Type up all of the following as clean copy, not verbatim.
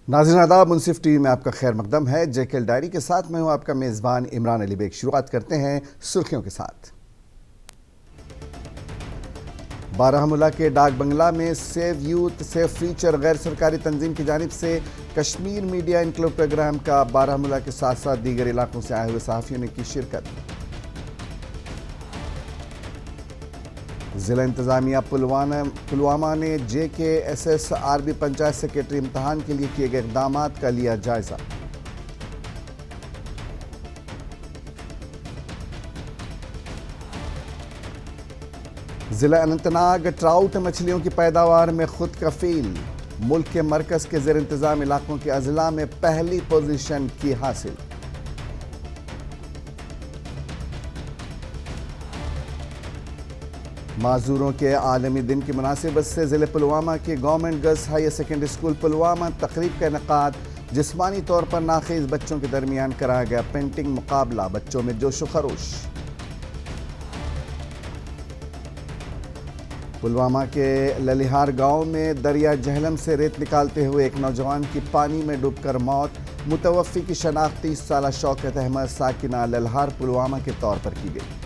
ناظرین آداب، منصف T V میں آپ کا خیر مقدم ہے۔ جے کے ایل ڈائری کے ساتھ میں ہوں آپ کا میزبان عمران علی بیگ۔ شروعات کرتے ہیں سرخیوں کے ساتھ۔ بارہمولہ کے ڈاک بنگلہ میں سیو یوتھ سیو فیوچر غیر سرکاری تنظیم کی جانب سے کشمیر میڈیا انکلوو پروگرام کا بارہمولہ کے ساتھ ساتھ دیگر علاقوں سے آئے ہوئے صحافیوں نے کی شرکت۔ ضلع انتظامیہ پلوامہ نے J K S S R B panchayat secretary امتحان کے لیے کیے گئے اقدامات کا لیا جائزہ۔ ضلع اننت ناگ ٹراؤٹ مچھلیوں کی پیداوار میں خود کفیل، ملک کے مرکز کے زیر انتظام علاقوں کے اضلاع میں پہلی پوزیشن کی حاصل۔ معذوروں کے عالمی دن کی مناسبت سے ضلع پلوامہ کے government girls higher secondary school Pulwama تقریب کا انعقاد۔ جسمانی طور پر ناخیز بچوں کے درمیان کرایا گیا پینٹنگ مقابلہ، بچوں میں جوش و خروش۔ پلوامہ کے للیہار گاؤں میں دریا جہلم سے ریت نکالتے ہوئے ایک نوجوان کی پانی میں ڈوب کر موت۔ متوفی کی شناخت 30 سالہ شوکت احمد ساکنہ للیہار پلوامہ کے طور پر کی گئی۔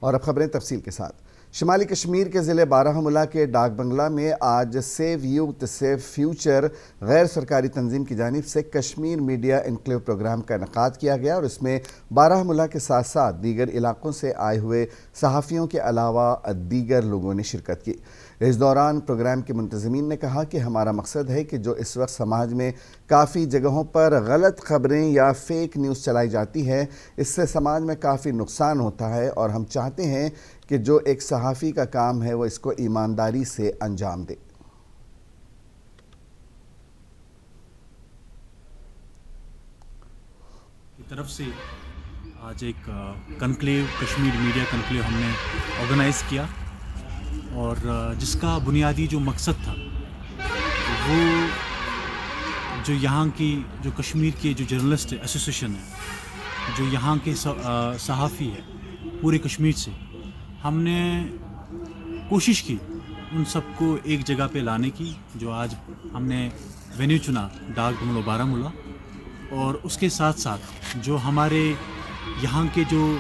اور اب خبریں تفصیل کے ساتھ۔ شمالی کشمیر کے ضلع بارہمولہ کے ڈاک بنگلہ میں آج سیو یوتھ سیو فیوچر غیر سرکاری تنظیم کی جانب سے کشمیر میڈیا انکلیو پروگرام کا انعقاد کیا گیا اور اس میں بارہمولہ کے ساتھ ساتھ دیگر علاقوں سے آئے ہوئے صحافیوں کے علاوہ دیگر لوگوں نے شرکت کی۔ اس دوران پروگرام کے منتظمین نے کہا کہ ہمارا مقصد ہے کہ جو اس وقت سماج میں کافی جگہوں پر غلط خبریں یا فیک نیوز چلائی جاتی ہے، اس سے سماج میں کافی نقصان ہوتا ہے اور ہم چاہتے ہیں کہ جو ایک صحافی کا کام ہے وہ اس کو ایمانداری سے انجام دے۔ کی طرف سے آج ایک کنکلیو کشمیر میڈیا کنکلیو ہم نے آرگنائز کیا اور جس کا بنیادی جو مقصد تھا وہ جو یہاں کی جو کشمیر کے جو جرنلسٹ ایسوسیشن ہے، جو یہاں کے صحافی ہے پورے کشمیر سے، ہم نے کوشش کی ان سب کو ایک جگہ پہ لانے کی۔ جو آج ہم نے وینیو چنا ڈاک بنگلہ بارہمولہ، اور اس کے ساتھ ساتھ جو ہمارے یہاں کے جو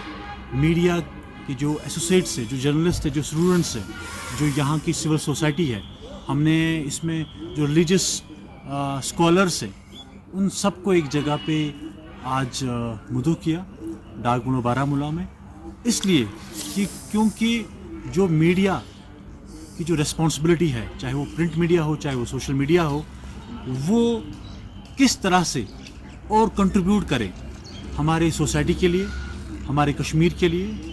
میڈیا کے جو ایسوسیٹس ہیں، جو جرنلسٹ ہیں، جو اسٹوڈنٹس ہیں، جو یہاں کی سول سوسائٹی ہے، ہم نے اس میں جو ریلیجس اسکالرس ہیں ان سب کو ایک جگہ پہ آج مدعو کیا ڈاک بنگلہ بارہمولہ میں، اس لیے کہ کیونکہ جو میڈیا کی جو ریسپانسبلٹی ہے، چاہے وہ پرنٹ میڈیا ہو چاہے وہ سوشل میڈیا ہو، وہ کس طرح سے اور کنٹریبیوٹ کرے ہمارے سوسائٹی کے لیے، ہمارے کشمیر کے لیے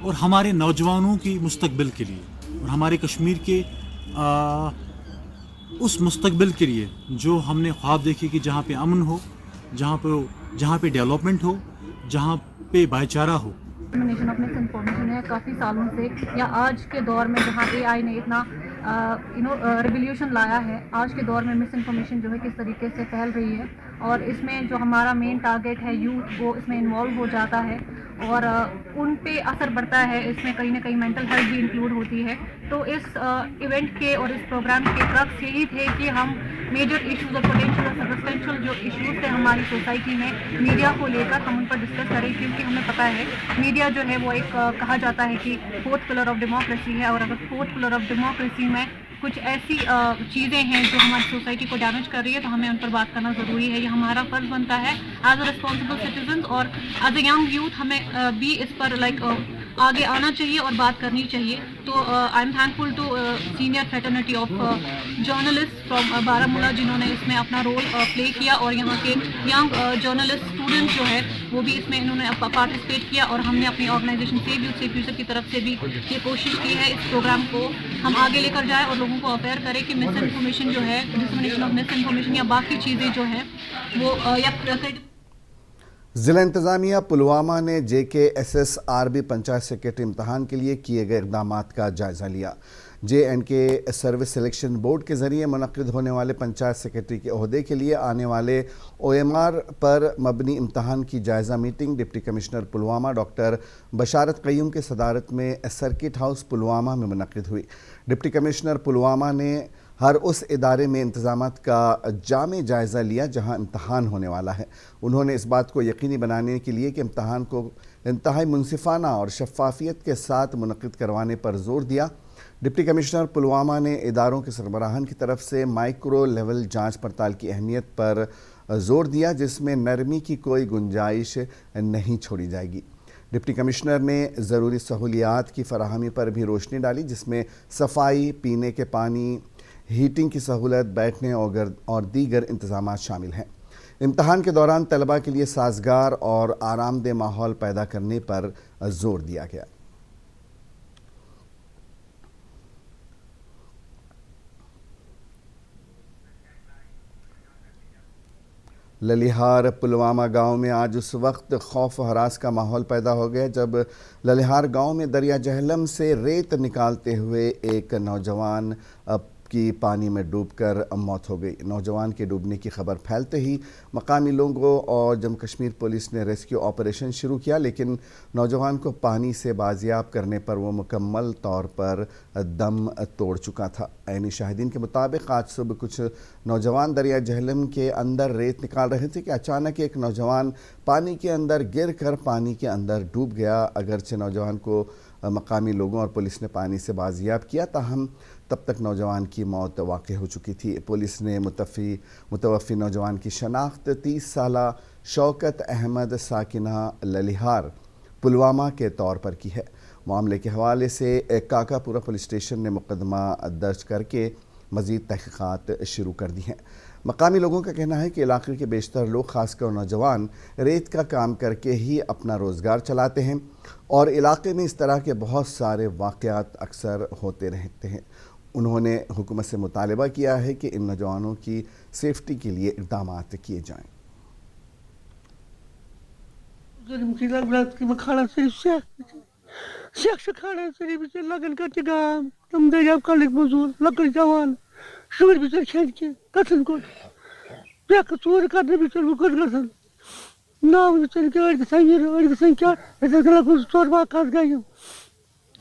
اور ہمارے نوجوانوں کی مستقبل کے لیے اور ہمارے کشمیر کے اس مستقبل کے لیے جو ہم نے خواب دیکھے کہ جہاں پہ امن ہو، جہاں پہ ڈیولپمنٹ ہو، جہاں پہ بھائی چارہ ہو۔ ڈسیمینیشن آف مس انفارمیشن ہے کافی سالوں سے، یا آج کے دور میں جہاں اے آئی نے اتنا ریولیوشن لایا ہے، آج کے دور میں مس انفارمیشن جو ہے کس طریقے سے پھیل رہی ہے، اور اس میں جو ہمارا مین ٹارگیٹ ہے یوتھ، وہ اس میں انوالو ہو جاتا ہے اور ان پہ اثر پڑتا ہے۔ اس میں کہیں نہ کہیں مینٹل ہیلتھ بھی انکلوڈ ہوتی ہے۔ تو اس ایونٹ کے اور اس پروگرام کے کرکس یہی تھے کہ ہم میجر ایشوز اور پوٹینشیل اور سبسٹینشیل جو ایشوز تھے ہماری سوسائٹی میں میڈیا کو لے کر ہم ان پر ڈسکس کریں، کیونکہ ہمیں پتہ ہے میڈیا جو ہے وہ ایک کہا جاتا ہے کہ فورتھ پلر آف ڈیموکریسی ہے، اور اگر فورتھ پلر آف ڈیموکریسی میں کچھ ایسی چیزیں ہیں جو ہماری سوسائٹی کو ڈیمیج کر رہی ہے تو ہمیں ان پر بات کرنا ضروری ہے۔ یہ ہمارا فرض بنتا ہے ایز اے ریسپانسبل سٹیزنز، اور ایز اے ینگ یوتھ ہمیں بھی اس پر آگے آنا چاہیے اور بات کرنی چاہیے۔ تو I am thankful to senior fraternity of journalist from Baramulla جنہوں نے اس میں اپنا رول پلے کیا، اور یہاں کے ینگ جرنلسٹ اسٹوڈنٹ جو ہے وہ بھی اس میں انہوں نے پارٹیسپیٹ کیا، اور ہم نے اپنی organisation save youth save future کی طرف سے بھی یہ کوشش کی ہے اس پروگرام کو ہم آگے لے کر جائیں اور لوگوں کو اویئر کریں کہ مس انفارمیشن جو ہے، ڈسیمینیشن آف مس انفارمیشن یا باقی چیزیں جو ہیں وہ ضلع انتظامیہ پلوامہ نے J K S S R B panchayat secretary امتحان کے لیے کیے گئے اقدامات کا جائزہ لیا۔ J&K सर्विस सिलेक्शन बोर्ड के ज़रिए मुनक़िद होने वाले पंचायत सेक्रेटरी के ओहदे के लिए आने वाले OMR पर मबनी इम्तहान की जायज़ा meeting deputy commissioner Pulwama doctor Basharat Qayyum के सदारत में सर्किट हाउस पुलवामा में मुनक़िद हुई। डिप्टी कमिश्नर पुलवामा ने हर उस इदारे में इंतज़ामात का जामे जायज़ा लिया जहां इम्तहान होने वाला है। उन्होंने इस बात को यकीनी बनाने के लिए कि इम्तहान को इंतहाई मुनसिफ़ाना और शफ़ाफ़ियत के साथ मुनक़िद करवाने पर ज़ोर दिया। डिप्टी कमिश्नर पुलवामा ने इदारों के सरबराहान की तरफ से माइक्रो लेवल जांच पड़ताल की अहमियत पर ज़ोर दिया, जिसमें नरमी की कोई गुंजाइश नहीं छोड़ी जाएगी। डिप्टी कमिश्नर ने ज़रूरी सहूलियात की फराहमी पर भी रोशनी डाली, जिसमें सफाई, पीने के पानी, हीटिंग की सहूलत, बैठने और दीगर इंतज़ामात शामिल हैं। इम्तहान के दौरान तलबा के लिए साजगार और आरामदेह माहौल पैदा करने पर ज़ोर दिया गया। ललिहार पुलवामा गांव में आज उस वक्त खौफ हरास का माहौल पैदा हो गया जब ललिहार गांव में दरिया जहलम से रेत निकालते हुए एक नौजवान की पानी में डूबकर मौत हो गई। नौजवान के डूबने की खबर फैलते ही मकामी लोगों और जम्मू कश्मीर पुलिस ने रेस्क्यू ऑपरेशन शुरू किया, लेकिन नौजवान को पानी से बाजियाब करने पर वो मुकम्मल तौर पर दम तोड़ चुका था। ऐनी शाहिदीन के मुताबिक आज सुबह कुछ नौजवान दरिया जहलम के अंदर रेत निकाल रहे थे कि अचानक एक नौजवान पानी के अंदर गिर कर पानी के अंदर डूब गया। अगरचे नौजवान को मकामी लोगों और पुलिस ने पानी से बाजियाब किया, ताहम तब तक नौजवान की मौत वाक़ हो चुकी थी। पुलिस ने मुतवफ़ी नौजवान की शनाख्त 30 साला शौकत अहमद साकिना ललिहार पुलवामा के तौर पर की है। मामले के हवाले से काकापुरा पुलिस स्टेशन ने मुकदमा दर्ज करके मज़ीद तहक़ीक़ात शुरू कर दी हैं। मकामी लोगों का कहना है कि इलाके के बेशतर लोग, ख़ासकर नौजवान, रेत का काम करके ही अपना रोज़गार चलाते हैं और इलाके में इस तरह के बहुत सारे वाक़यात अक्सर होते रहते हैं। उन्होंने हुकूमत से मुतालबा किया है कि इन नौजवानों की सेफ्टी के लिए इक़दाम किए जाएँ।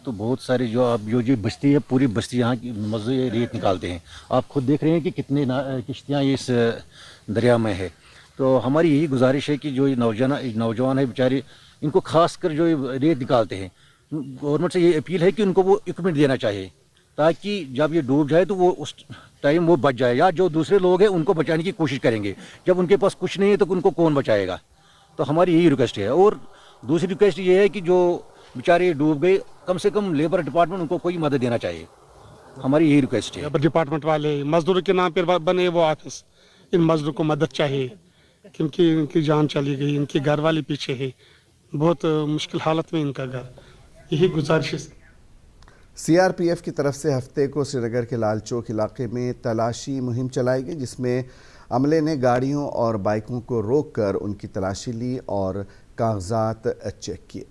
तो बहुत सारे जो बस्ती है, पूरी बस्ती यहाँ की मज़े रेत निकालते हैं। आप खुद देख रहे हैं कि कितने किश्तियाँ इस दरिया में है। तो हमारी यही गुजारिश है कि जो नौजवान है बेचारे, इनको खास कर जो रेत निकालते हैं, गवर्नमेंट से ये अपील है कि उनको वो इक्विपमेंट देना चाहिए, ताकि जब ये डूब जाए तो वो उस टाइम वो बच जाए, या जो दूसरे लोग हैं उनको बचाने की कोशिश करेंगे। जब उनके पास कुछ नहीं है तो उनको कौन बचाएगा। तो हमारी यही रिक्वेस्ट है। और दूसरी रिक्वेस्ट ये है कि जो बेचारे डूब गए, कम से कम लेबर डिपार्टमेंट उनको कोई मदद देना चाहिए। हमारी यही रिक्वेस्ट है। लेबर डिपार्टमेंट वाले मजदूरों के नाम पर बने वो ऑफिस, इन मजदूरों को मदद चाहिए, क्योंकि इनकी जान चली गई, इनके घर वाले पीछे है, बहुत मुश्किल हालत में इनका घर। यही गुजारिश है। CRPF की तरफ से हफ्ते को श्रीनगर के लाल चौक इलाके में तलाशी मुहिम चलाई गई, जिसमें अमले ने गाड़ियों और बाइकों को रोक कर उनकी तलाशी ली और कागजात चेक किए।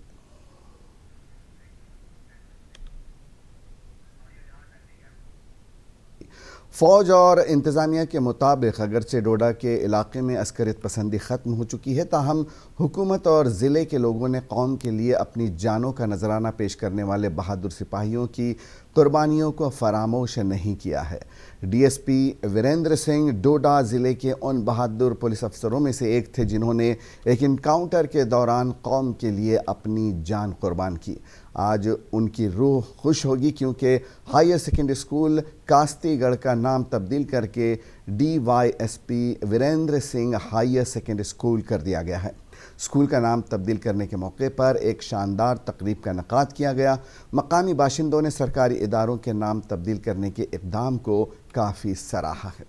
फ़ौज और इंतज़ामिया के मुताबिक अगरचे डोडा के इलाके में अस्करियत पसंदी ख़त्म हो चुकी है, ताहम हुकूमत और ज़िले के लोगों ने कौम के लिए अपनी जानों का नजराना पेश करने वाले बहादुर सिपाहियों की कुर्बानियों को फरामोश नहीं किया है। DSP वीरेंद्र सिंह डोडा ज़िले के उन बहादुर पुलिस अफसरों में से एक थे जिन्होंने एक इनकाउंटर के दौरान कौम के लिए अपनी जान कुर्बान की। आज उनकी रूह खुश होगी, क्योंकि हायर सेकेंडरी स्कूल कास्तीगढ़ का नाम तब्दील करके DYSP Virender Singh higher secondary school कर दिया गया है। स्कूल का नाम तब्दील करने के मौके पर एक शानदार तकरीब का इनेकाद किया गया। मकामी बाशिंदों ने सरकारी इदारों के नाम तब्दील करने के इक़दाम को काफ़ी सराहा है।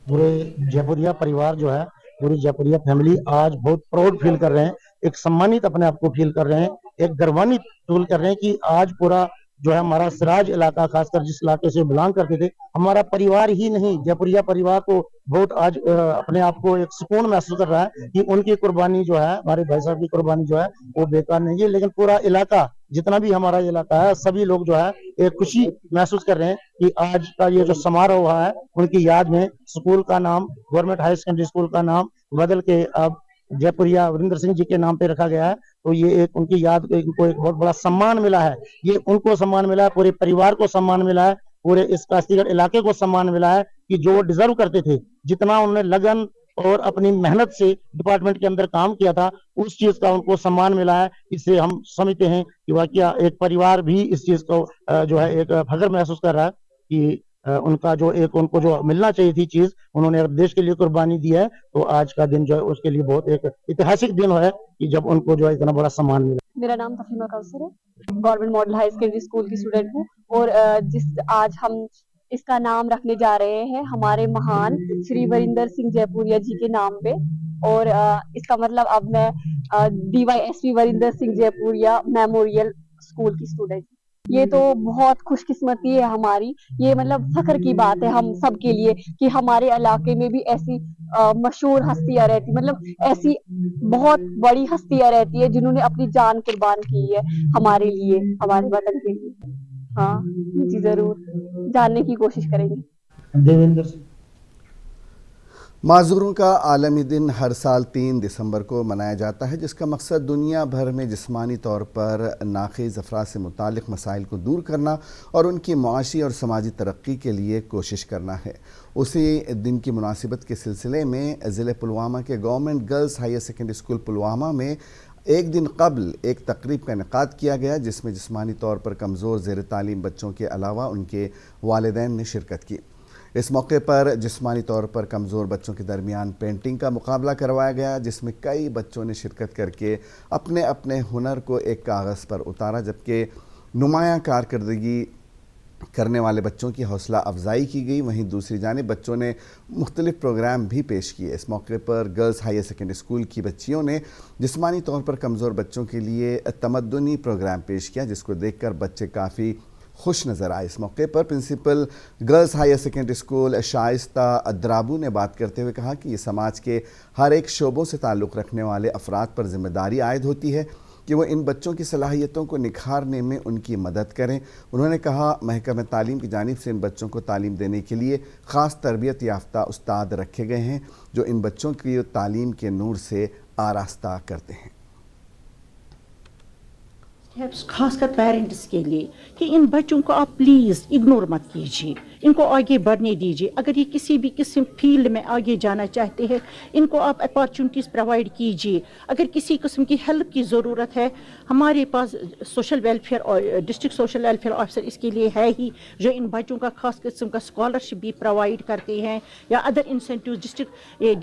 पूरे जयपुरिया परिवार जो है, पूरी जयपुरिया फैमिली आज बहुत प्राउड फील कर रहे हैं, एक सम्मानित अपने आप को फील कर रहे हैं, एक गर्वान्वित फील कर रहे हैं कि आज पूरा जो है हमारा सिराज इलाका, खासकर जिस इलाके से बिलोंग करते थे, हमारा परिवार ही नहीं, जयपुरिया परिवार को बहुत आज अपने आप को एक सुकून महसूस कर रहा है कि उनकी कुर्बानी जो है, हमारे भाई साहब की कुर्बानी जो है वो बेकार नहीं है। लेकिन पूरा इलाका, जितना भी हमारा इलाका है, सभी लोग जो है एक खुशी महसूस कर रहे हैं कि आज का ये जो समारोह हुआ है उनकी याद में स्कूल का नाम, गवर्नमेंट हाई सेकेंडरी स्कूल का नाम बदल के अब जयपुरिया वरिंदर सिंह जी के नाम पे रखा गया है। तो ये एक उनकी याद, इनको एक बहुत बड़ा सम्मान मिला है। ये उनको सम्मान मिला है, पूरे परिवार को सम्मान मिला है, पूरे इस काशीगढ़ इलाके को सम्मान मिला है कि जो डिजर्व करते थे, जितना उन्होंने लगन और अपनी मेहनत से डिपार्टमेंट के अंदर काम किया था, उस चीज का उनको सम्मान मिला है। इससे हम समझते हैं कि वाकया एक परिवार भी इस चीज को जो है एक फख्र महसूस कर रहा है कि उनका जो एक उनको जो मिलना चाहिए थी चीज, उन्होंने देश के लिए कुर्बानी दी है। तो आज का दिन जो है उसके लिए बहुत एक ऐतिहासिक दिन है कि जब उनको जो है इतना बड़ा सम्मान मिला। मेरा नाम तफीमा कौसर है, government model high secondary school की स्टूडेंट हूँ और जिस आज हम इसका नाम रखने जा रहे हैं हमारे महान श्री वरिंदर सिंह जयपुरिया जी के नाम पे। और इसका मतलब अब मैं DYSP Varinder Singh Jaipuria memorial school की स्टूडेंट। ये तो बहुत खुशकिस्मती है हमारी, ये मतलब फख्र की बात है हम सब के लिए कि हमारे इलाके में भी ऐसी मशहूर हस्तियां रहती, मतलब ऐसी बहुत बड़ी हस्तियां रहती है जिन्होंने अपनी जान कुर्बान की है हमारे लिए, हमारे वतन के लिए। हाँ जी, जरूर जानने की कोशिश करेंगे। देवेंद्र सिंह। माजूरों का आलमी दिन हर साल 3 दिसंबर को मनाया जाता है, जिसका मकसद दुनिया भर में जिस्मानी तौर पर नाक़िस अफराद से मुतालिक मसाइल को दूर करना और उनकी मुआशी और समाजी तरक्की के लिए कोशिश करना है। उसी दिन की मुनासिबत के सिलसिले में ज़िले पुलवामा के government girls higher secondary school Pulwama में एक दिन कबल एक तकरीब का इनेकाद किया गया, जिसमें जिस्मानी तौर पर कमज़ोर ज़ेर तालीम बच्चों के अलावा उनके वालिदैन ने शिरकत की। इस मौके पर जिस्मानी तौर पर कमज़ोर बच्चों के दरमियान पेंटिंग का मुकाबला करवाया गया, जिसमें कई बच्चों ने शिरकत करके अपने अपने हुनर को एक कागज़ पर उतारा, जबकि नुमायाँ कारकर्दगी करने वाले बच्चों की हौसला अफजाई की गई। वहीं दूसरी जानिब बच्चों ने मुख्तलिफ प्रोग्राम भी पेश किए। इस मौके पर गर्ल्स हायर सेकेंडरी स्कूल की बच्चियों ने जिस्मानी तौर पर कमज़ोर बच्चों के लिए तमद्दुनी प्रोग्राम पेश किया, जिसको देखकर बच्चे काफ़ी खुश नज़र आए। इस मौके पर principal girls higher secondary school Shaista Andrabi ने बात करते हुए कहा कि ये समाज के हर एक शोबों से ताल्लुक़ रखने वाले अफराद पर जिम्मेदारी आयद होती है कि वो इन बच्चों की सलाहियतों को निखारने में उनकी मदद करें। उन्होंने कहा महकमा तालीम की जानिब से इन बच्चों को तालीम देने के लिए ख़ास तरबियत याफ्ता उस्ताद रखे गए हैं, जो इन बच्चों की तालीम के नूर से आरास्ता करते हैं। खासकर पेरेंट्स के लिए कि इन बच्चों को आप प्लीज़ इग्नोर मत कीजिए, इनको आगे बढ़ने दीजिए। अगर ये किसी भी किस्म फील्ड में आगे जाना चाहते हैं, इनको आप अपॉर्चुनिटीज़ प्रोवाइड कीजिए। अगर किसी किस्म की हेल्प की ज़रूरत है, हमारे पास सोशल वेलफेयर और डिस्ट्रिक्ट सोशल वेलफेयर ऑफिसर इसके लिए है ही, जो इन बच्चों का खास किस्म का स्कॉलरशिप भी प्रोवाइड करते हैं, या अदर इंसेंटिव डिस्ट्रिक्ट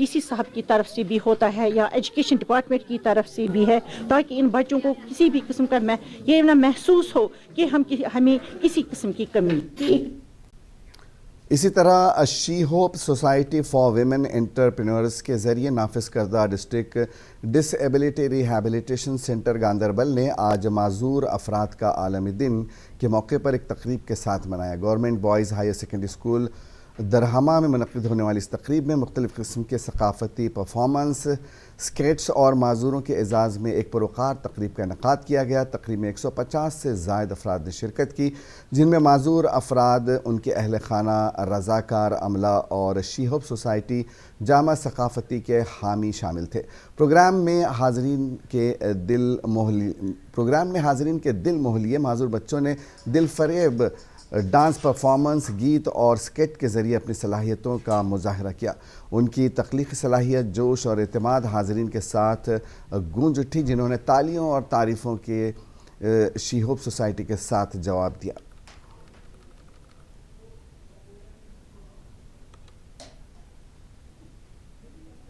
DC साहब की तरफ से भी होता है या एजुकेशन डिपार्टमेंट की तरफ से भी है, ताकि इन बच्चों को किसी भी किस्म का ये ना महसूस हो कि हमें किसी किस्म की कमी। इसी तरह she hope society for women entrepreneurs के ज़रिए नाफिज करदा district disability rehabilitation centre Ganderbal ने आज माजूर अफराद का आलमी दिन के मौके पर एक तकरीब के साथ मनाया। Government boys higher secondary school Darhama में मुनक़्क़िद होने वाली इस तकरीब में मुख्तलिफ़ किस्म के सकाफ़ती परफॉर्मेंस, स्केट्स और माजूरों के एजाज़ में एक पुरवकार तकरीब का इनेकाद किया गया। तकरीब में 150 से ज़ायद अफराद ने शिरकत की, जिनमें माजूर अफराद, उनके अहल खाना, रज़ाकार अमला और शी होप सोसाइटी जामा सकाफ़ती के हामी शामिल थे। प्रोग्राम में हाज़रीन के दिल मोह लिए माजूर बच्चों ने दिल फरेब डांस परफॉर्मेंस, गीत और स्केट के ज़रिए अपनी सलाहियतों का मुज़ाहरा किया। उनकी तख्लीक़ी सलाहियत, जोश और एतमाद हाज़रीन के साथ गूंज उठी, जिन्होंने तालियों और तारीफ़ों के शी होप सोसाइटी के साथ जवाब दिया।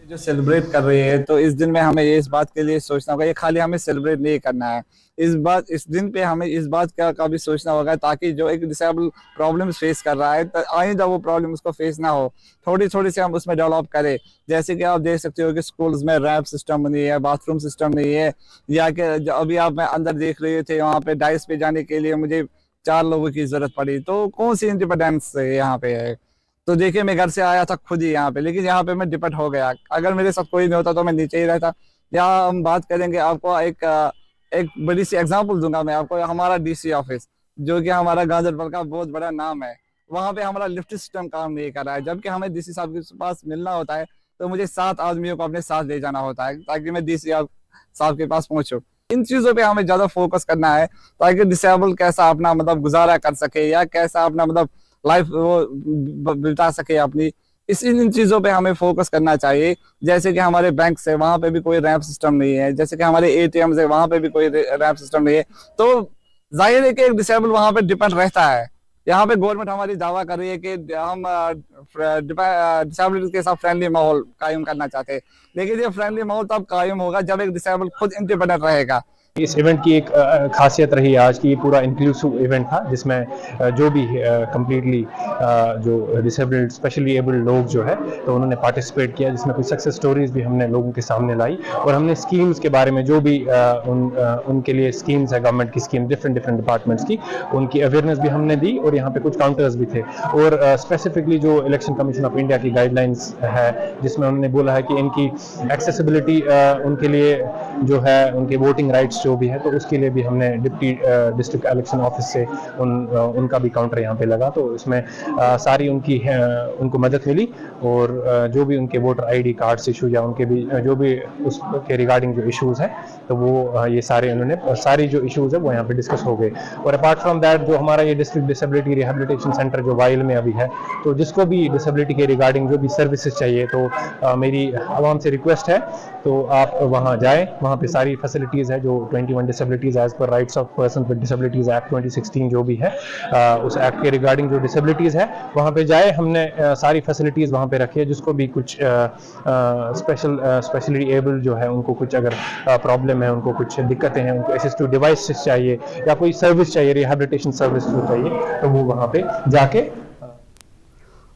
जो सेलिब्रेट कर रहे हैं, तो इस दिन में हमें ये इस बात के लिए सोचना होगा, ये खाली हमें सेलिब्रेट नहीं करना है, इस दिन पे हमें इस बात का भी सोचना होगा, ताकि जो एक डिसेबल प्रॉब्लम्स फेस कर रहा है, तो आइंदा वो प्रॉब्लम उसको फेस ना हो, थोड़ी थोड़ी से हम उसमें डेवलप करें। जैसे कि आप देख सकते हो कि स्कूल्स में रैंप सिस्टम नहीं है, बाथरूम सिस्टम नहीं है, या कि अभी आप मैं अंदर देख रहे थे, वहाँ पे डाइस पे जाने के लिए मुझे 4 लोगों की जरूरत पड़ी, तो कौन सी इंडिपेंडेंस यहाँ पे है? तो देखिए मैं घर से आया था खुद ही यहाँ पे, लेकिन यहाँ पे मैं डिपेंड हो गया। अगर मेरे साथ कोई नहीं होता तो मैं नीचे ही रहता। यहाँ हम बात करेंगे, आपको एक बड़ी सी एग्जांपल दूंगा मैं आपको। हमारा डीसी ऑफिस जो कि हमारा गांधरबल का बहुत बड़ा नाम है, वहाँ पे हमारा लिफ्ट सिस्टम काम नहीं कर रहा है, जबकि हमें डीसी साहब के पास मिलना होता है तो मुझे 7 आदमियों को अपने साथ ले जाना होता है ताकि मैं डीसी साहब के पास पहुंचूं। इन चीजों पे हमें ज्यादा फोकस करना है ताकि डिसेबल कैसा अपना मतलब गुजारा कर सके या कैसा अपना मतलब लाइफ वो बिता सके अपनी। इन चीजों पे हमें फोकस करना चाहिए। जैसे कि हमारे बैंक है, वहां पे भी कोई रैंप सिस्टम नहीं है। जैसे कि हमारे एटीएम है, वहां पे भी कोई रैंप सिस्टम नहीं है। तो जाहिर है कि एक डिसेबल वहां पे डिपेंड रहता है। यहाँ पे गवर्नमेंट हमारी दावा कर रही है कि हम डिसेबिलिटी के साथ फ्रेंडली माहौल कायम करना चाहते हैं, लेकिन ये फ्रेंडली माहौल तब कायम होगा जब एक डिसेबल खुद इंडिपेंडेंट रहेगा। इस इवेंट की एक खासियत रही आज की, पूरा इंक्लूसिव इवेंट था जिसमें जो भी कम्प्लीटली जो डिसेबल्ड स्पेशली एबल्ड लोग जो है तो उन्होंने पार्टिसिपेट किया, जिसमें कुछ सक्सेस स्टोरीज भी हमने लोगों के सामने लाई और हमने स्कीम्स के बारे में जो भी उनके लिए स्कीम्स है, गवर्नमेंट की स्कीम डिफरेंट डिपार्टमेंट्स की, उनकी अवेयरनेस भी हमने दी और यहाँ पे कुछ काउंटर्स भी थे। और स्पेसिफिकली जो इलेक्शन कमीशन ऑफ इंडिया की गाइडलाइंस है जिसमें उन्होंने बोला है कि इनकी एक्सेसिबिलिटी उनके लिए जो है उनके वोटिंग राइट्स जो भी है तो उसके लिए भी हमने डिप्टी डिस्ट्रिक्ट इलेक्शन ऑफिस से उनका भी काउंटर यहाँ पे लगा। तो इसमें सारी उनको मदद मिली और जो भी उनके वोटर आईडी कार्ड्स इशू या उनके भी जो भी उसके रिगार्डिंग जो इश्यूज हैं तो वो ये सारे उन्होंने सारी जो इश्यूज है वो यहाँ पे डिस्कस हो गए। और अपार्ट फ्रॉम दैट जो हमारा ये डिस्ट्रिक्ट डिसेबिलिटी रिहेबिलिटेशन सेंटर जो वाइल में अभी है, तो जिसको भी डिसेबिलिटी के रिगार्डिंग जो भी सर्विसेज चाहिए तो मेरी आवाम से रिक्वेस्ट है तो आप वहाँ जाएँ। वहाँ पे सारी फैसिलिटीज़ है जो 21 डिसेबिलिटीज एज पर rights of person with disabilities act 2016 जो भी है उस एक्ट के रिगार्डिंग जो डिसेबिलिटीज है वहाँ पे जाए। हमने सारी फैसिलिटीज वहाँ पे रखी है। जिसको भी कुछ स्पेशली एबल जो है उनको कुछ अगर प्रॉब्लम है, उनको कुछ दिक्कतें हैं, उनको असिस्टिव डिवाइसेस चाहिए या कोई सर्विस चाहिए, रिहेबिलिटेशन सर्विस जो चाहिए तो वो वहाँ पे जाके।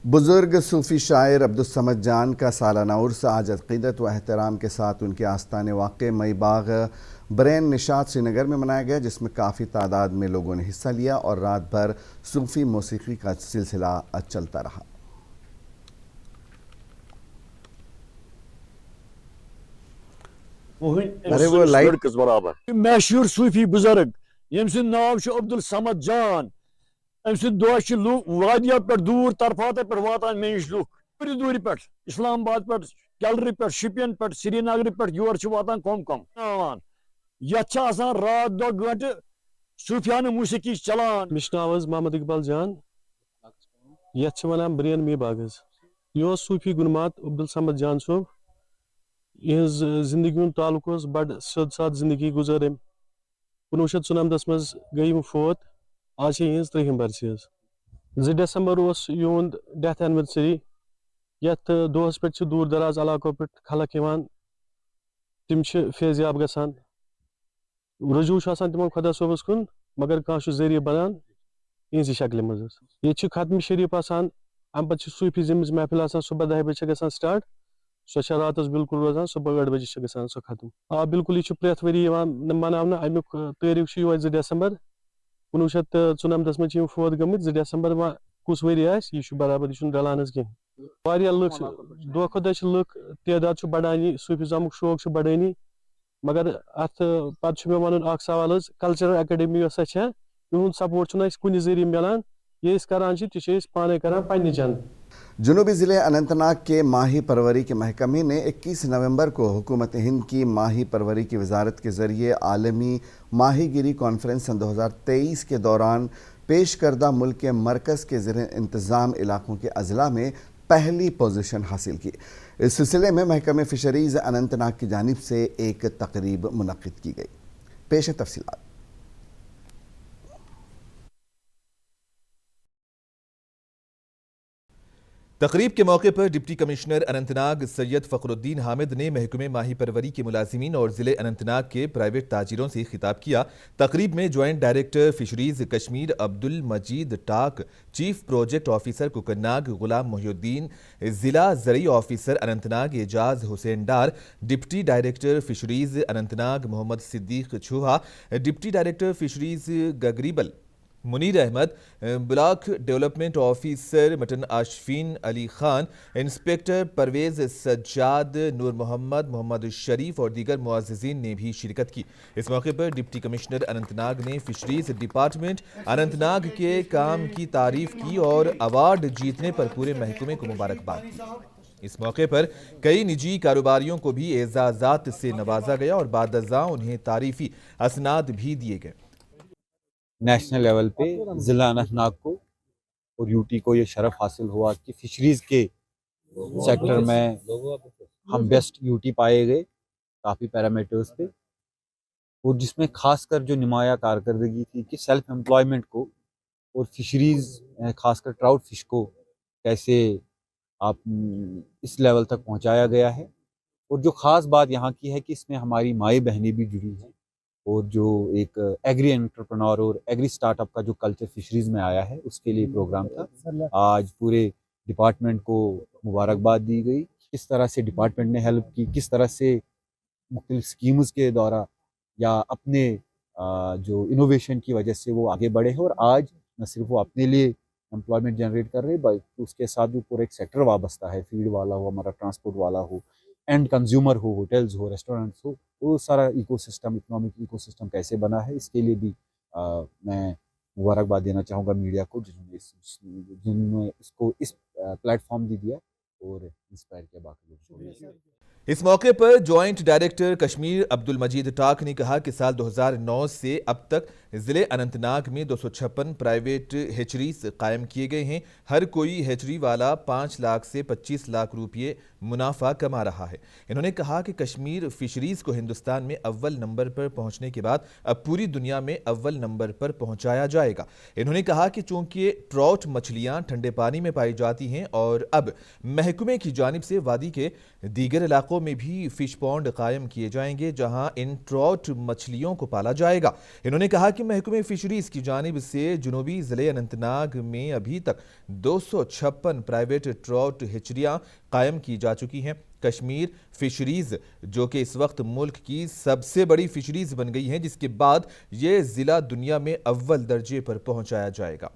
बुजुर्ग सूफ़ी शायर अब्दुल समद जान का सालाना उर्स आज अक़ीदत व एहतराम के साथ उनके आस्थाने वाक़ मई बाग ब्रेन निशात श्रीनगर में मनाया गया, जिसमें काफ़ी तादाद में लोगों ने हिस्सा लिया और रात भर सूफ़ी मौसीक़ी का सिलसिला चलता रहा। अरे वो लाइट बराबर मशहूर सूफी बुजुर्ग यम सुंद नाव अब्दुल समद जान, अम सुंद दोह वादिया पे दूर तरफात पे वातान मे नश लुक पूरी दूरी पे इस्लामाबाद पे कैलरी पे शिपियन पे श्रीनगर पे योर वातान कम यथ रात 2 घंटे सूफियान मौसीकी चलान। नाव मोहम्मद इकबाल जान, यथ वन ब्रेन मी बाग। यह सूफी गुनमात अब्दुल समद जान सोब यहज जिंदगी हूँ ताल्लुक बड़ सद साद जिंदगी गुजर। 1997 मज गई फोत, आज यहज 3 बरस। 2 दिसंबर युंद डेथ एनिवर्सरी। यथ दोहस पे दूर दराज इलाकों पे खलक तिम फेजियाब गसान, रजू तिम खुदा सोबस कुन, मगर कह जरिए बनान इज शक्ल मज। ये खत्म शरीफ आसान, अम पे सूफी जिम्स महफिल सुबह 10 बजे गसान स्टार्ट, सो रात बिल्कुल रोजान सुबह 8 बजे गसान सो खत्म। आ बिल्कुल यह प्रेथ वरी मनाना। अमुक तारीख 2 दिसंबर 1994 मज फोत गमित। 2 दिसंबर कुस वरी यह बराबर यह रलान कह लुक दह खुद लुक तादाद बढ़ानी, सूफिज्म शौक बढ़ानी। मगर अत पे मे वन सवाल कल्चरल अकेडमी तुद सपोर्ट कुन जरिए मिलान, ये करान तह पाने करान पन्ने चंद। जनूबी ज़िले अनंतनाग के माही परवरी के महकमे ने 21 नवंबर को हुकूमत हिंद की माही परवरी की वजारत के ज़रिए आलमी माहीगिरी कॉन्फ्रेंस सन 2023 के दौरान पेश करदा मुल्क के मरकज़ के ज़ेर इंतज़ाम इलाकों के अज़ला में पहली पोजीशन हासिल की। इस सिलसिले में महकमे फ़िशरीज़ अनंतनाग की जानिब से एक तकरीब मुनक़्क़िद की गई। पेश तफ़सीलात। तकरीब के मौके पर डिप्टी कमिश्नर अनंतनाग सैयद फ़खरुद्दीन हामिद ने महकमे माही परवरी के मुलाजिमीन और ज़िले अनंतनाग के प्राइवेट ताजिरों से खिताब किया। तकरीब में joint director fisheries Kashmir Abdul Majeed Tak, chief project officer Kokernag Ghulam Mohiuddin, ज़िला ज़रई officer Anantnag Ejaz Hussain Dar, deputy director fisheries Anantnag Mohammad Siddiq Chhuha, deputy director fisheries Gagribal Munir Ahmad, block development officer Mattan Ashfeen Ali Khan, inspector Parvez Sajad, Noor Mohammad, Mohammad Sharif اور دیگر معززین نے بھی شرکت کی۔ اس موقع پر ڈپٹی کمشنر اننت ناگ نے فشریز ڈپارٹمنٹ اننت ناگ کے کام کی تعریف کی اور ایوارڈ جیتنے پر پورے محکمے کو مبارکباد دی۔ اس موقع پر کئی نجی کاروباریوں کو بھی اعزازات سے نوازا گیا اور بعد ازاں انہیں تعریفی اسناد بھی دیے گئے۔ نیشنل لیول پہ ضلع اننت ناگ کو اور یوٹی کو یہ شرف حاصل ہوا کہ فشریز کے سیکٹر میں ہم بیسٹ یوٹی پائے گئے کافی پیرامیٹرز پہ، اور جس میں خاص کر جو نمایاں کارکردگی تھی کہ سیلف امپلائمنٹ کو اور فشریز خاص کر ٹراؤٹ فش کو کیسے آپ اس لیول تک پہنچایا گیا ہے۔ اور جو خاص بات یہاں کی ہے کہ اس میں ہماری مائیں بہنیں بھی جڑی ہیں، اور جو ایک ایگری انٹرپرنور اور ایگری سٹارٹ اپ کا جو کلچر فشریز میں آیا ہے اس کے لیے پروگرام تھا۔ آج پورے ڈپارٹمنٹ کو مبارکباد دی گئی، کس طرح سے ڈپارٹمنٹ نے ہیلپ کی، کس طرح سے مختلف سکیمز کے دوران یا اپنے جو انوویشن کی وجہ سے وہ آگے بڑھے ہیں، اور آج نہ صرف وہ اپنے لیے امپلائمنٹ جنریٹ کر رہے بلکہ اس کے ساتھ بھی پورا ایک سیکٹر وابستہ ہے، فیڈ والا ہو، ہمارا ٹرانسپورٹ والا ہو، اینڈ کنزیومر ہو، ہوٹلز ہو، ریسٹورنٹس ہو، وہ سارا ecosystem, economic ecosystem کیسے بنا ہے، اس کے لیے بھی میں مبارکباد دینا چاہوں گا میڈیا کو جنہوں نے اس کو اس پلیٹ فارم دی دیا اور انسپائر کیا باقی لوگ۔ اس موقع پر joint director Kashmir Abdul Majeed talk نے کہا کہ سال 2009 سے اب تک ضلع اننت ناگ میں 256 پرائیویٹ ہیچریز قائم کیے گئے ہیں۔ ہر کوئی ہیچری والا 5 لاکھ سے 25 لاکھ روپے منافع کما رہا ہے۔ انہوں نے کہا کہ کشمیر فشریز کو ہندوستان میں اول نمبر پر پہنچنے کے بعد اب پوری دنیا میں اول نمبر پر پہنچایا جائے گا۔ انہوں نے کہا کہ چونکہ ٹراؤٹ مچھلیاں ٹھنڈے پانی میں پائی جاتی ہیں اور اب محکمے کی جانب سے وادی کے دیگر علاقوں میں بھی فش پونڈ قائم کیے جائیں گے جہاں ان ٹراؤٹ مچھلیوں کو پالا جائے گا۔ انہوں نے کہا کہ محکمہ فشریز کی جانب سے جنوبی ضلع اننت ناگ میں ابھی تک 256 پرائیویٹ ٹراؤٹ ہیچریاں قائم کی جا چکی ہیں۔ کشمیر فشریز جو کہ اس وقت ملک کی سب سے بڑی فشریز بن گئی ہیں، جس کے بعد یہ ضلع دنیا میں اول درجے پر پہنچایا جائے گا۔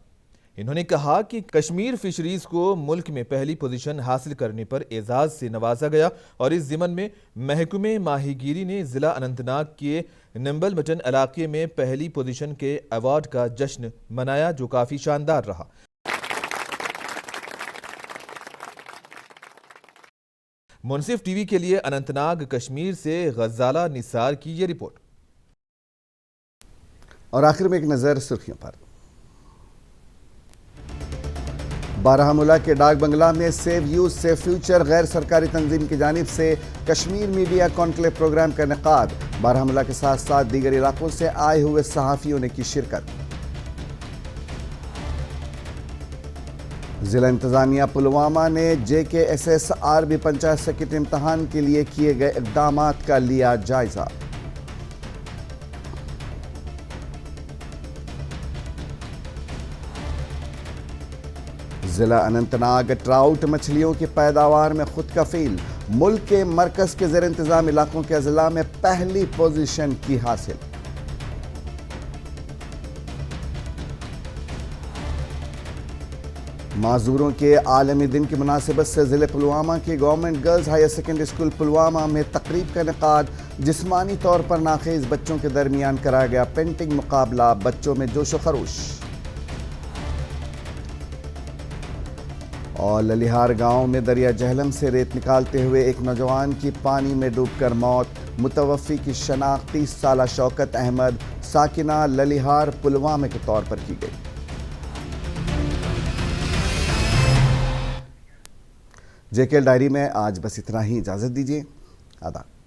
انہوں نے کہا کہ کشمیر فشریز کو ملک میں پہلی پوزیشن حاصل کرنے پر اعزاز سے نوازا گیا اور اس ضمن میں محکمہ ماہی گیری نے ضلع اننت ناگ کے نمبل مٹن علاقے میں پہلی پوزیشن کے ایوارڈ کا جشن منایا جو کافی شاندار رہا۔ منصف ٹی وی کے لیے اننت ناگ کشمیر سے غزالہ نثار کی یہ رپورٹ۔ اور آخر میں ایک نظر سرخیوں پر۔ بارہمولہ کے ڈاک بنگلہ میں سیو یوتھ سیو فیوچر غیر سرکاری تنظیم کی جانب سے کشمیر میڈیا کانکلیو پروگرام کا انعقاد۔ بارہمولہ کے ساتھ ساتھ دیگر علاقوں سے آئے ہوئے صحافیوں نے کی شرکت۔ ضلع انتظامیہ پلوامہ نے JKSSRB پنچایت سیکرٹری امتحان کے لیے کیے گئے اقدامات کا لیا جائزہ۔ ضلع اننت ناگ ٹراؤٹ مچھلیوں کی پیداوار میں خود کفیل، ملک کے مرکز کے زیر انتظام علاقوں کے اضلاع میں پہلی پوزیشن کی حاصل۔ معذوروں کے عالمی دن کی مناسبت سے ضلع پلوامہ کی government girls higher secondary school Pulwama میں تقریب کا انعقاد۔ جسمانی طور پر ناخیز بچوں کے درمیان کرایا گیا پینٹنگ مقابلہ، بچوں میں جوش و خروش۔ اور للیہار گاؤں میں دریا جہلم سے ریت نکالتے ہوئے ایک نوجوان کی پانی میں ڈوب کر موت۔ متوفی کی شناخت 30 سالہ شوکت احمد ساکنہ للیہار پلوامہ کے طور پر کی گئی۔ JKL ڈائری میں آج بس اتنا ہی، اجازت دیجیے، آداب۔